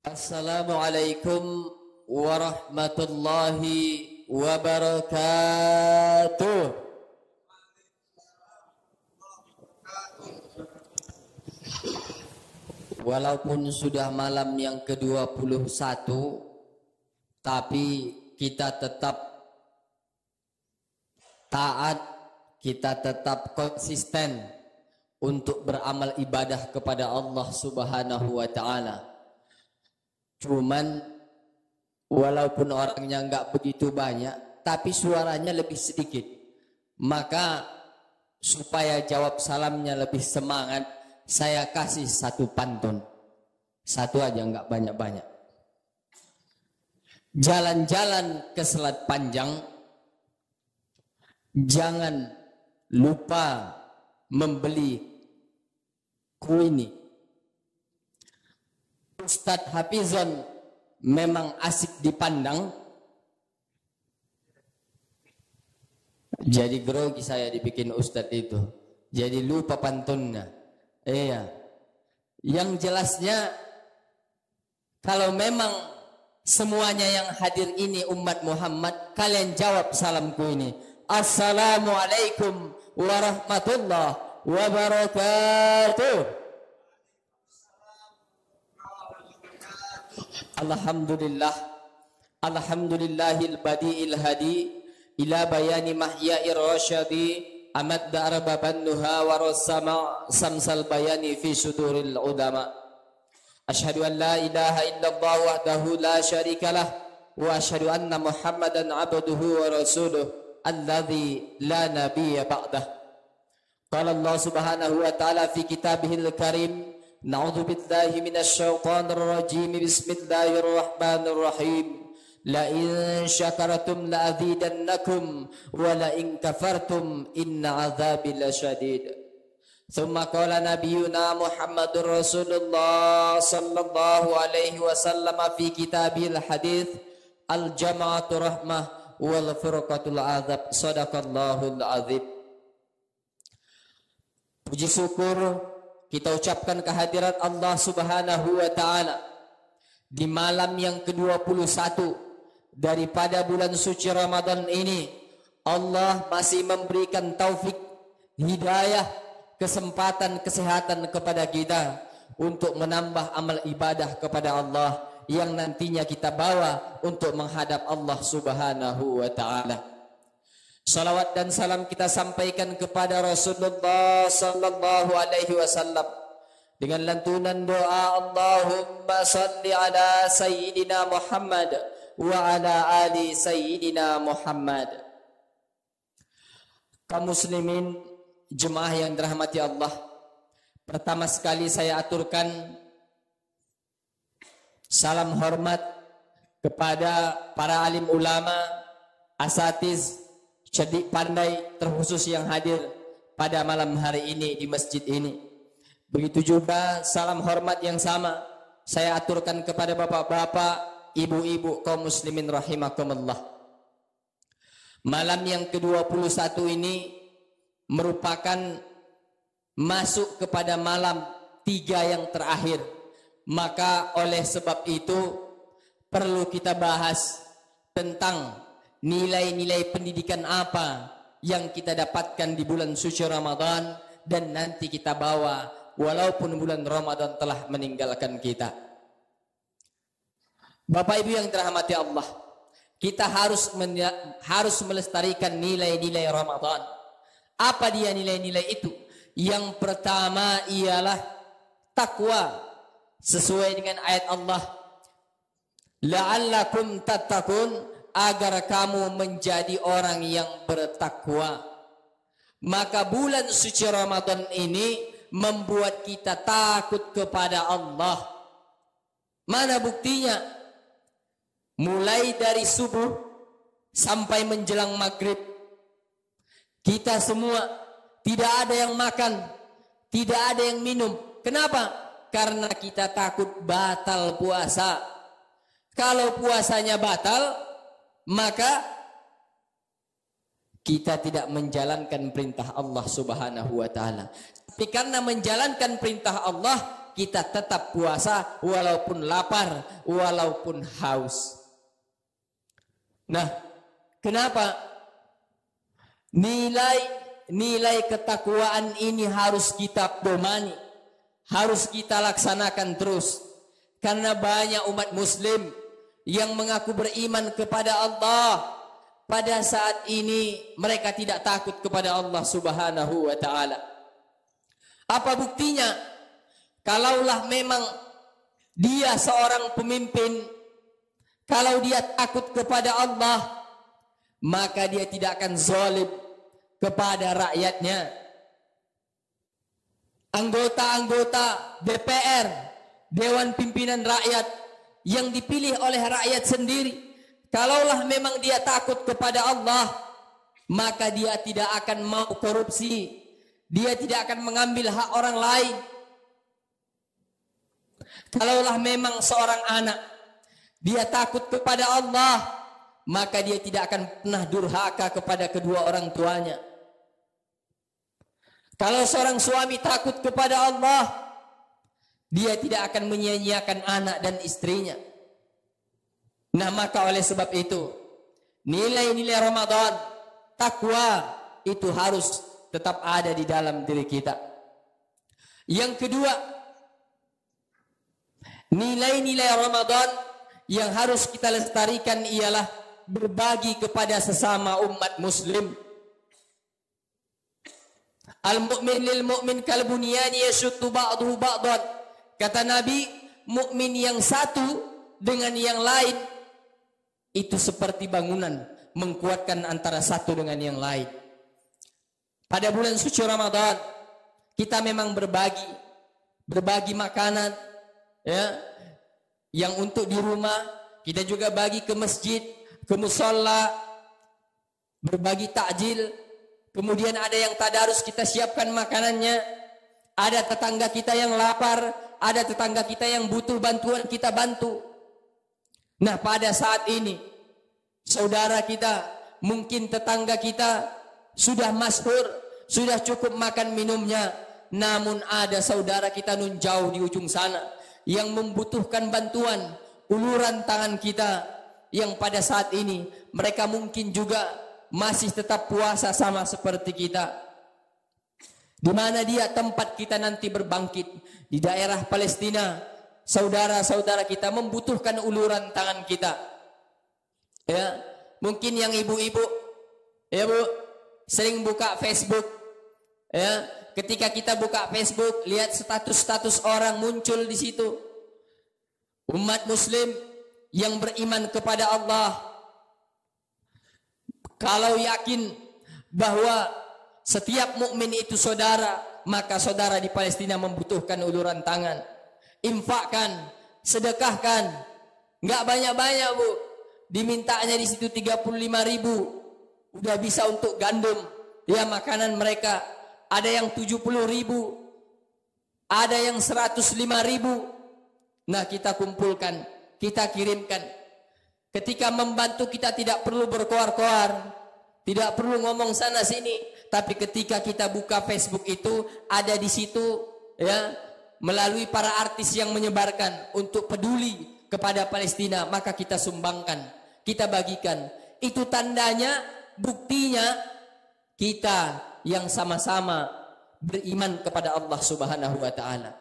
Assalamualaikum warahmatullahi wabarakatuh. Walaupun sudah malam yang ke-21, tapi kita tetap taat, kita tetap konsisten untuk beramal ibadah kepada Allah Subhanahu wa ta'ala. Cuman walaupun orangnya nggak begitu banyak, tapi suaranya lebih sedikit. Maka supaya jawab salamnya lebih semangat, saya kasih satu pantun. Satu aja, nggak banyak-banyak. Jalan-jalan ke Selat Panjang, jangan lupa membeli kuini. Ustadz Hafizon memang asik dipandang. Jadi grogi saya dibikin Ustadz itu. Jadi lupa pantunnya. Iya. Yang jelasnya, kalau memang semuanya yang hadir ini umat Muhammad, kalian jawab salamku ini. Assalamualaikum warahmatullahi wabarakatuh. Alhamdulillah, alhamdulillahil badi'il hadi ila bayani mahya'ir rasyadi amad da'arbaban nuha warasama samsal bayani fi suduril udama. Ashhadu an la ilaha illallah wahdahu la syarikalah wa ashhadu anna muhammadan abduhu wa rasuluh alladhi la nabiyya ba'dah. Qala Allah subhanahu wa ta'ala fi kitabihil karim, na'udzu billahi minasy syaithanir rajim, bismillahirrahmanirrahim. La in syakartum la azidannakum wa la in kafartum inna azabi lasyadid. Thumma qala nabiyuna Muhammadur Rasulullah sallallahu alaihi wasallam fi kitabil hadits, al jama'atu rahmah wal furqatul azab. Shadaqallahul azim. Puji syukur kita ucapkan kehadirat Allah Subhanahu wa ta'ala di malam yang ke-21 daripada bulan suci Ramadan ini. Allah masih memberikan taufik, hidayah, kesempatan, kesehatan kepada kita untuk menambah amal ibadah kepada Allah yang nantinya kita bawa untuk menghadap Allah Subhanahu wa ta'ala. Salawat dan salam kita sampaikan kepada Rasulullah sallallahu alaihi wasallam dengan lantunan doa, Allahumma salli ala Sayyidina Muhammad wa ala ali Sayyidina Muhammad. Kaum muslimin, jemaah yang dirahmati Allah, pertama sekali saya aturkan salam hormat kepada para alim ulama, asatiz, cerdik pandai terkhusus yang hadir pada malam hari ini di masjid ini. Begitu juga salam hormat yang sama saya aturkan kepada bapak-bapak, ibu-ibu kaum muslimin rahimakumullah. Malam yang ke-21 ini merupakan masuk kepada malam 3 yang terakhir. Maka oleh sebab itu perlu kita bahas tentang nilai-nilai pendidikan apa yang kita dapatkan di bulan suci Ramadan dan nanti kita bawa walaupun bulan Ramadan telah meninggalkan kita. Bapak Ibu yang dirahmati Allah, kita harus melestarikan nilai-nilai Ramadan. Apa dia nilai-nilai itu? Yang pertama ialah takwa, sesuai dengan ayat Allah, la'allakum tattaqun, agar kamu menjadi orang yang bertakwa. Maka bulan suci Ramadan ini membuat kita takut kepada Allah. Mana buktinya? Mulai dari subuh sampai menjelang maghrib, kita semua tidak ada yang makan, tidak ada yang minum. Kenapa? Karena kita takut batal puasa. Kalau puasanya batal, maka kita tidak menjalankan perintah Allah Subhanahu wa ta'ala. Tapi karena menjalankan perintah Allah, kita tetap puasa walaupun lapar, walaupun haus. Nah, kenapa? Nilai ketakwaan ini harus kita domani, harus kita laksanakan terus. Karena banyak umat muslim yang mengaku beriman kepada Allah, pada saat ini mereka tidak takut kepada Allah Subhanahu wa taala. Apa buktinya? Kalaulah memang dia seorang pemimpin, kalau dia takut kepada Allah, maka dia tidak akan zalim kepada rakyatnya. Anggota-anggota DPR, Dewan Pimpinan Rakyat, yang dipilih oleh rakyat sendiri, kalaulah memang dia takut kepada Allah, maka dia tidak akan mau korupsi, dia tidak akan mengambil hak orang lain. Kalaulah memang seorang anak dia takut kepada Allah, maka dia tidak akan pernah durhaka kepada kedua orang tuanya. Kalau seorang suami takut kepada Allah, dia tidak akan menyia-nyiakan anak dan istrinya. Nah, maka oleh sebab itu, nilai-nilai Ramadan, takwa itu harus tetap ada di dalam diri kita. Yang kedua, nilai-nilai Ramadan yang harus kita lestarikan ialah berbagi kepada sesama umat muslim. Al-mu'min lil mu'min kal bunyani yashuddu ba'duhu ba'dan. Kata Nabi, mukmin yang satu dengan yang lain itu seperti bangunan, menguatkan antara satu dengan yang lain. Pada bulan suci Ramadan, kita memang berbagi makanan, ya, yang untuk di rumah, kita juga bagi ke masjid, ke musalla, berbagi takjil. Kemudian ada yang tadarus, kita siapkan makanannya. Ada tetangga kita yang lapar, ada tetangga kita yang butuh bantuan, kita bantu. Nah, pada saat ini saudara kita, mungkin tetangga kita sudah masyhur, sudah cukup makan minumnya, namun ada saudara kita nun jauh di ujung sana yang membutuhkan bantuan, uluran tangan kita, yang pada saat ini mereka mungkin juga masih tetap puasa sama seperti kita. Di mana dia tempat kita nanti berbangkit, di daerah Palestina, saudara-saudara kita membutuhkan uluran tangan kita. Ya, mungkin yang ibu-ibu, ya Bu, sering buka Facebook. Ya, ketika kita buka Facebook, lihat status-status orang muncul di situ. Umat muslim yang beriman kepada Allah, kalau yakin bahwa setiap mukmin itu saudara, maka saudara di Palestina membutuhkan uluran tangan. Infakkan, sedekahkan. Enggak banyak-banyak, Bu. Dimintanya di situ 35.000. Udah bisa untuk gandum, ya, makanan mereka. Ada yang 70.000. Ada yang 105.000. Nah, kita kumpulkan, kita kirimkan. Ketika membantu kita tidak perlu berkoar-koar, tidak perlu ngomong sana sini. Tapi ketika kita buka Facebook itu, ada di situ, ya, melalui para artis yang menyebarkan untuk peduli kepada Palestina, maka kita sumbangkan, kita bagikan. Itu tandanya, buktinya kita yang sama-sama beriman kepada Allah Subhanahu wa taala.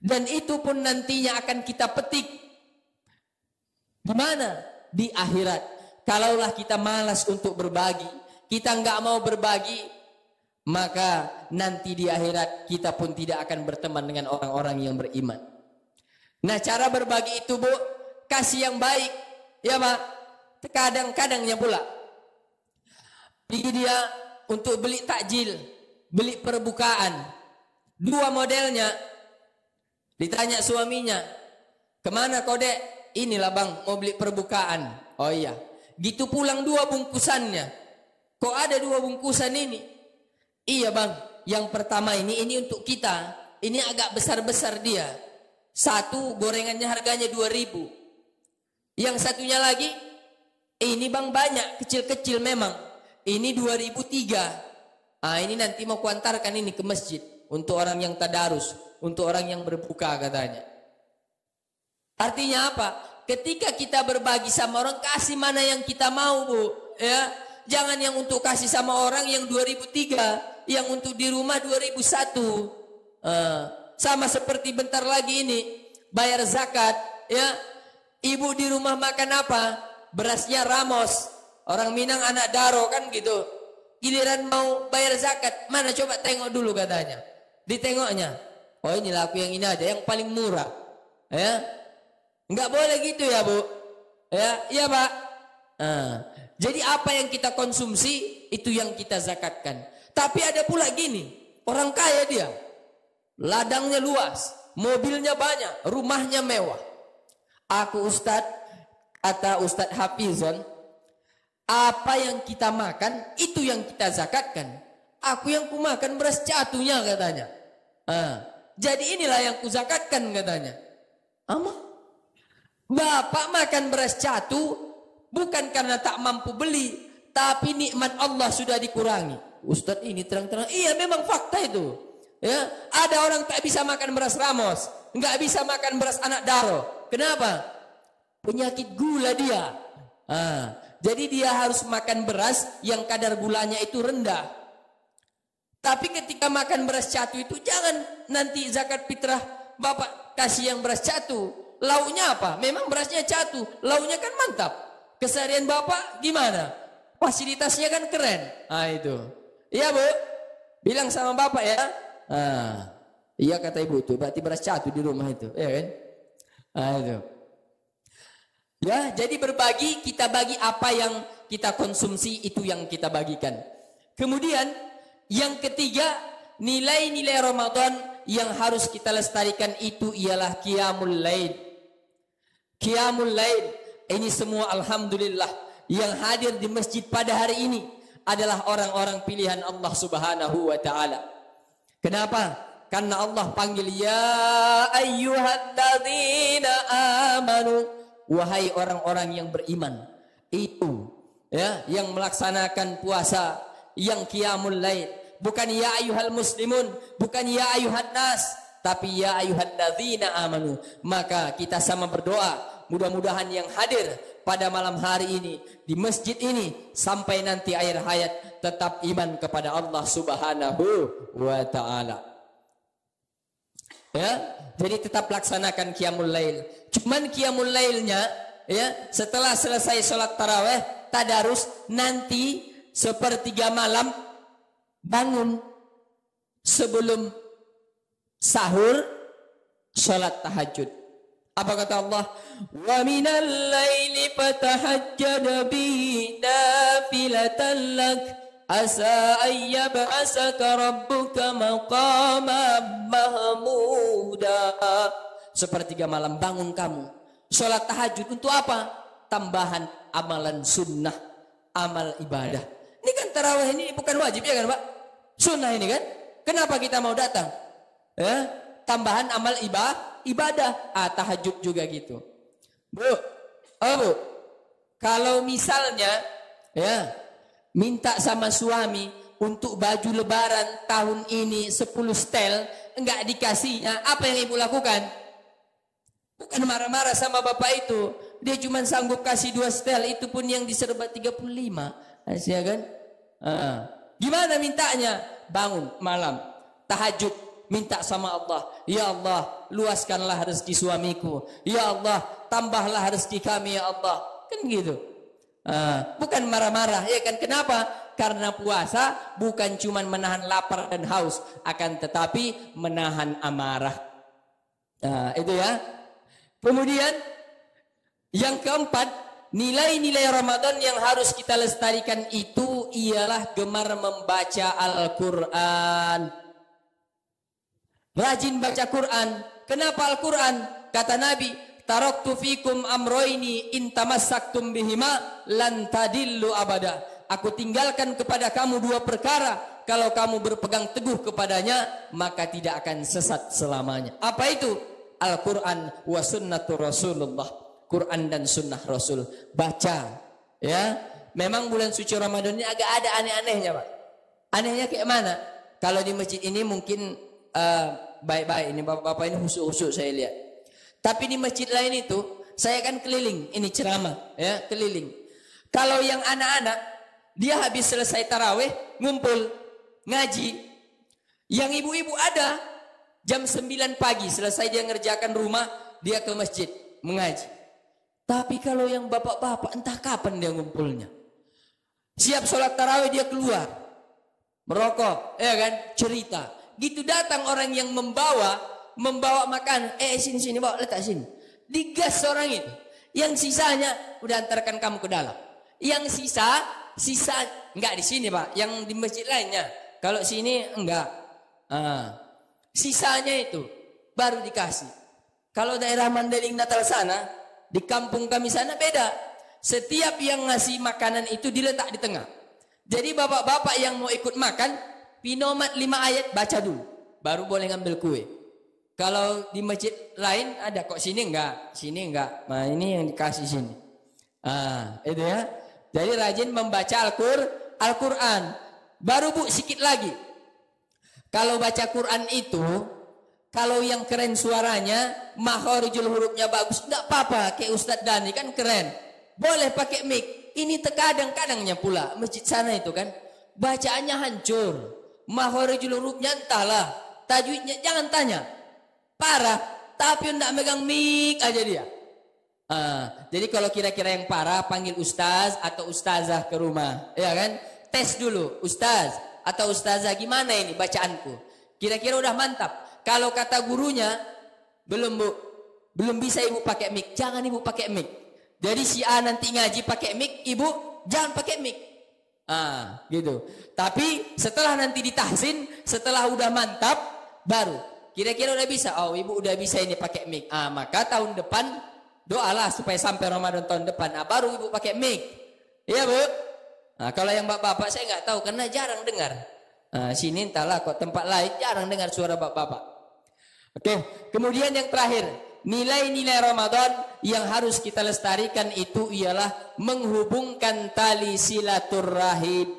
Dan itu pun nantinya akan kita petik di mana? Di akhirat. Kalaulah kita malas untuk berbagi, kita enggak mau berbagi, maka nanti di akhirat kita pun tidak akan berteman dengan orang-orang yang beriman. Nah, cara berbagi itu, Bu, kasih yang baik, ya Pak. Kadang-kadangnya pula pergi dia untuk beli takjil, beli perbukaan. Dua modelnya. Ditanya suaminya, kemana kau, Dek? Inilah Bang, mau beli perbukaan. Oh iya. Gitu pulang 2 bungkusannya. Kok ada 2 bungkusan ini? Iya Bang, yang pertama ini untuk kita. Ini agak besar-besar dia. Satu gorengannya harganya 2.000. Yang satunya lagi, ini Bang banyak, kecil-kecil memang. Ini 2.003. Ah, ini nanti mau kuantarkan ini ke masjid untuk orang yang tadarus. untuk orang yang berbuka katanya. Artinya apa? Ketika kita berbagi sama orang, kasih mana yang kita mau, Bu. Ya, jangan yang untuk kasih sama orang yang 2003, yang untuk di rumah 2001. Sama seperti bentar lagi ini bayar zakat, ya. Ibu di rumah makan apa? Berasnya ramos. Orang Minang anak daro kan gitu. Giliran mau bayar zakat, mana coba tengok dulu katanya. Ditengoknya, oh inilah aku yang ini aja, yang paling murah. Ya, nggak boleh gitu ya Bu. Ya, iya Pak. Jadi apa yang kita konsumsi itu yang kita zakatkan. Tapi ada pula gini, orang kaya dia, ladangnya luas, mobilnya banyak, rumahnya mewah. Aku Ustadz, kata Ustadz Hafizon, apa yang kita makan itu yang kita zakatkan. Aku yang kumakan beras catunya katanya. Jadi inilah yang kuzakatkan katanya. Ama, Bapak makan beras catu bukan karena tak mampu beli, tapi nikmat Allah sudah dikurangi. Ustadz ini terang-terang, iya memang fakta itu. Ya, ada orang tak bisa makan beras ramos, nggak bisa makan beras anak daro. Kenapa? Penyakit gula dia. Jadi dia harus makan beras yang kadar gulanya itu rendah. Tapi ketika makan beras catu itu jangan nanti zakat fitrah Bapak kasih yang beras catu. Lauknya apa? Memang berasnya catu, lauknya kan mantap. Keseharian Bapak gimana? Fasilitasnya kan keren. Itu. Iya Bu, bilang sama Bapak ya. Iya kata Ibu tuh, berarti beras catu di rumah itu, ya kan? Itu. Ya, jadi berbagi, kita bagi apa yang kita konsumsi, itu yang kita bagikan. Kemudian yang ketiga, nilai-nilai Ramadan yang harus kita lestarikan itu ialah qiyamul lail. Qiyamul lail ini semua alhamdulillah yang hadir di masjid pada hari ini adalah orang-orang pilihan Allah Subhanahu wa taala. Kenapa? Karena Allah panggil ya ayyuhalladzina amanu, wahai orang-orang yang beriman. Itu ya, yang melaksanakan puasa, yang qiyamul lail. Bukan ya ayyuhal muslimun, bukan ya ayyuhan nas, tapi ya ayyuhalladzina amanu. Maka kita sama berdoa, mudah-mudahan yang hadir pada malam hari ini di masjid ini sampai nanti akhir hayat tetap iman kepada Allah Subhanahu wa taala. Ya, jadi tetap laksanakan qiyamul lail. Cuman qiyamul lailnya ya, setelah selesai sholat taraweh, tadarus, nanti sepertiga malam bangun sebelum sahur sholat tahajud. Apa kata Allah? Wa minal laili fatahajjad bihi nafilatan lak asa ayyab'asaka rabbuka maqaman mahmuda. Sepertiga malam bangun kamu, sholat tahajud. Untuk apa? Tambahan amalan sunnah, amal ibadah. Ini kan tarawih ini bukan wajib ya kan Pak? Sunnah ini kan? Kenapa kita mau datang? Ya, tambahan amal ibadah. Tahajud juga gitu. Bu, Bu, kalau misalnya ya minta sama suami untuk baju lebaran tahun ini 10 setel, enggak dikasihnya, apa yang ibu lakukan? Bukan marah-marah sama bapak itu, dia cuma sanggup kasih 2 setel, itu pun yang diserbat 35, ya kan? Gimana mintanya? Bangun malam, tahajud, minta sama Allah, ya Allah luaskanlah rezeki suamiku, ya Allah tambahlah rezeki kami ya Allah, kan gitu. Bukan marah-marah ya kan? Kenapa? Karena puasa bukan cuma menahan lapar dan haus, akan tetapi menahan amarah. Itu ya. Kemudian yang keempat, nilai-nilai Ramadan yang harus kita lestarikan itu ialah gemar membaca Al-Quran. Rajin baca Quran. Kenapa Al-Quran? Kata Nabi, taraktu fikum amroini in tamassaktum bihima lan tadillu abada. Aku tinggalkan kepada kamu 2 perkara, kalau kamu berpegang teguh kepadanya maka tidak akan sesat selamanya. Apa itu? Al-Quran wa sunnatur Rasulullah. Quran dan sunnah Rasul. Baca ya. Memang bulan suci Ramadan ini agak ada aneh-anehnya Pak. Anehnya kayak mana? Kalau di masjid ini mungkin baik-baik. Ini bapak-bapak ini khusyuk-khusyuk saya lihat. Tapi di masjid lain itu saya kan keliling, ini ceramah ya, keliling. Kalau yang anak-anak dia habis selesai tarawih ngumpul ngaji. Yang ibu-ibu ada jam 9 pagi selesai dia ngerjakan rumah, dia ke masjid mengaji. Tapi kalau yang bapak-bapak entah kapan dia ngumpulnya. Siap sholat tarawih dia keluar merokok, ya kan, cerita. Gitu datang orang yang membawa makan, sini bawa letak sini. Digas orang itu. Yang sisanya udah antarkan kamu ke dalam. Yang sisa enggak di sini Pak, yang di masjid lainnya. Kalau sini enggak. Sisanya itu baru dikasih. Kalau daerah Mandailing Natal sana, di kampung kami sana beda. Setiap yang ngasih makanan itu diletak di tengah. Jadi bapak-bapak yang mau ikut makan, pinomat 5 ayat baca dulu, baru boleh ngambil kue. Kalau di masjid lain ada kok, sini enggak. Nah ini yang dikasih sini. Itu ya. Jadi rajin membaca Al-Quran. Baru Bu sikit lagi. Kalau baca Quran itu, kalau yang keren suaranya, makharijul hurufnya bagus, enggak apa-apa. Kayak Ustadz Dani kan keren. Boleh pakai mic. Ini terkadang-kadangnya pula masjid sana itu kan bacaannya hancur, makharijul hurufnya entahlah, tajwidnya jangan tanya, parah. Tapi enggak megang mic aja dia. Jadi kalau kira-kira yang parah panggil ustaz atau ustazah ke rumah, ya kan? Tes dulu, ustaz atau ustazah gimana ini bacaanku? Kira-kira udah mantap. Kalau kata gurunya belum Bu, belum bisa ibu pakai mic, jangan ibu pakai mic. Jadi si A nanti ngaji pakai mic, ibu jangan pakai mic. Gitu. Tapi setelah nanti ditahsin, setelah udah mantap, baru kira-kira udah bisa. Oh, ibu udah bisa ini pakai mic. Maka tahun depan doalah supaya sampai Ramadan tahun depan. Baru ibu pakai mic. Iya Bu. Kalau yang bapak-bapak saya nggak tahu karena jarang dengar. Sini entahlah kok tempat lain jarang dengar suara bapak-bapak. Oke. Kemudian yang terakhir. Nilai-nilai Ramadan yang harus kita lestarikan itu ialah menghubungkan tali silaturahim.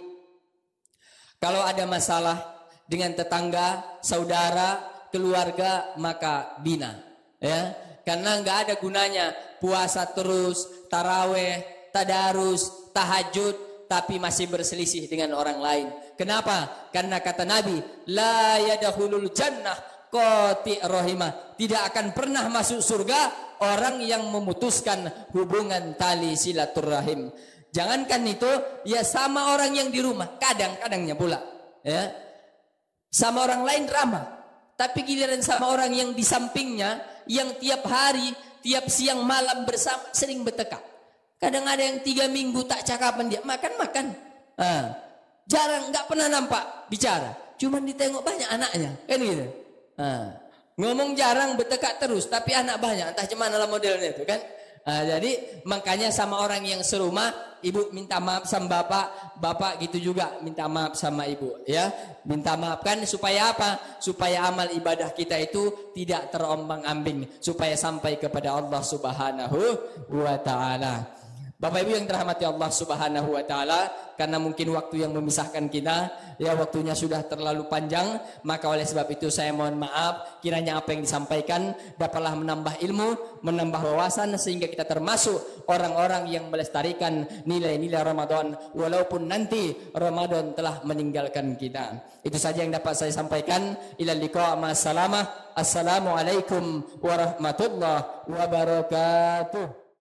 Kalau ada masalah dengan tetangga, saudara, keluarga, maka bina. Ya, karena nggak ada gunanya puasa terus, taraweh, tadarus, tahajud, tapi masih berselisih dengan orang lain. Kenapa? Karena kata Nabi, la yadkhulul jannah qati rahimah, tidak akan pernah masuk surga orang yang memutuskan hubungan tali silaturahim. Jangankan itu, ya sama orang yang di rumah, kadang-kadangnya pula ya. Sama orang lain ramah, tapi giliran sama orang yang di sampingnya, yang tiap hari, tiap siang malam bersama, sering bertekak. Kadang ada yang 3 minggu tak cakapan dia, makan. Jarang, nggak pernah nampak bicara, cuman ditengok banyak anaknya, kan gitu. Ngomong jarang, bertekak terus, tapi anak banyak, entah gimana lah modelnya itu kan. Jadi makanya sama orang yang serumah, ibu minta maaf sama bapak gitu juga minta maaf sama ibu, ya. Minta maafkan supaya apa? Supaya amal ibadah kita itu tidak terombang-ambing, supaya sampai kepada Allah Subhanahu wa taala. Bapak Ibu yang dirahmati Allah Subhanahu wa taala, karena mungkin waktu yang memisahkan kita, ya waktunya sudah terlalu panjang, maka oleh sebab itu saya mohon maaf kiranya apa yang disampaikan dapatlah menambah ilmu, menambah wawasan sehingga kita termasuk orang-orang yang melestarikan nilai-nilai Ramadan walaupun nanti Ramadan telah meninggalkan kita. Itu saja yang dapat saya sampaikan. Ilal liqa ma salamah. Assalamualaikum warahmatullahi wabarakatuh.